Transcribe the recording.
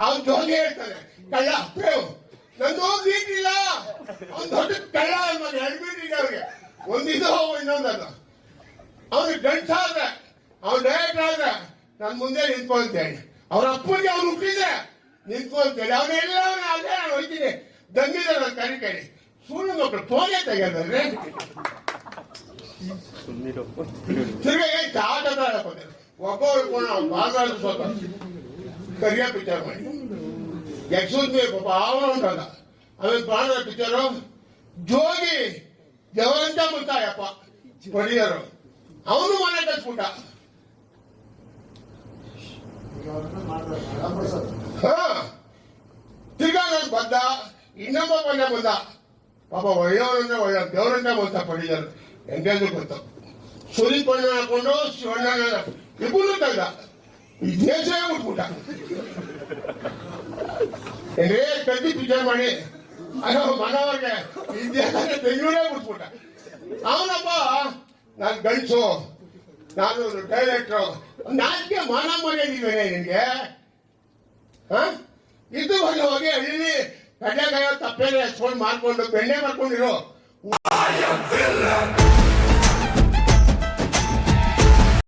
ಅವ್ನು ಜೋಗಿ ಹೇಳ್ತಾನೆ ಕಳ್ಳ ನಂದು ನೀಟಿಲ್ಲ ಅವ್ನು ದೊಡ್ಡ ಕಳ್ಳ ಅನ್ನೋದು ಹೇಳ್ಬಿಟ್ಟಿದ್ದೆ ಅವ್ರಿಗೆ ಒಂದಿದು ಇನ್ನೊಂದಲ್ಲ ಅವ್ನು ಗಂಟಾದ್ರೆ ಅವ್ನು ಡೈರೆಕ್ಟ್ ಆದ್ರೆ ನನ್ನ ಮುಂದೆ ನಿಂತ್ಕೊಳ್ತೇನೆ ಅವ್ರ ಅಪ್ಪನಿಗೆ ಅವ್ನು ಹುಟ್ಟಿದ್ರೆ ನಿಂತ್ಕೊಳ್ತೇನೆ ಅವನೆಲ್ಲ ಅಲ್ಲೇ ನಾನು ಹೋಗ್ತೀನಿ ದಂಗಿದೆ ನನ್ನ ಕರಿ ಸುಳ್ಳು ಮಕ್ಕಳು ಫೋನೇ ತೆಗೆದ್ರೆ ತಿರ್ಗ ಏನ್ ಚಾಟ ಒಬ್ಬ ಉಳ್ಕೊಂಡು ಅವ್ನು ಬಾಗಾಡು ಸ್ವಲ್ಪ ಕರಿಯ ಪಿಕ್ಚರ್ ಮಾಡಿ ಎಕ್ಸೂಸ್ ಮೇ ಪಾಪ ಅವನು ಉಂಟಲ್ಲ ಆಮೇಲೆ ಬಾಂದ್ರ ಪಿಕ್ಚರು ಜೋಗಿ ಜವಂತ ಮುತ್ತಾಯಪ್ಪ ಹೊಡಿಯರು ಅವನು ಮನೆ ಕಟ್ಬಿಟ್ಟ ತಿರ್ಗಾ ನಾನು ಬಂದ ಇನ್ನೊಬ್ಬ ಮನೆ ಬಂದ ಪಾಪ ಒಳ್ಳೆಯವರಂದ್ರೆ ಒಳ್ಳೆ ದೇವರಂತ ಬಂತ ಪಡಿದರು ಎಂಗೆಂದು ಗೊತ್ತು ಸುರಿ ಪಣ್ಣ ಹಾಕೊಂಡು ಶಿವಣ್ಣ ಇಬ್ಬರು ತೆಗ್ದ ಈ ದೇಶವೇ ಬಿಟ್ಬಿಟ್ಟ ಏನೇ ಕದ್ದಿ ಪಿಕ್ಚರ್ ಮಾಡಿ ಅಯ್ಯೋ ಮನವ್ರಿಗೆ ಈ ದೇಶ ಬೆಂಗಳೂರೇ ಬಿಟ್ಬಿಟ್ಟ ಅವನಪ್ಪ ನಾನು ಗಂಡಸು ನಾನು ಡೈರೆಕ್ಟ್ರು ನಾಲ್ಕೆ ಮಾನ ಮರ್ಯಾದಿದ್ದೇನೆ ನಿನ್ಗೆ ಇದು ಹೋಗಿ ಹಳ್ಳಿ ಕಡ್ಲೆಕಾಯ ತಪ್ಪೇನೆ ಹಚ್ಕೊಂಡು ಮಾಡ್ಕೊಂಡು ಬೆಣ್ಣೆ ಮಾಡ್ಕೊಂಡಿರೋ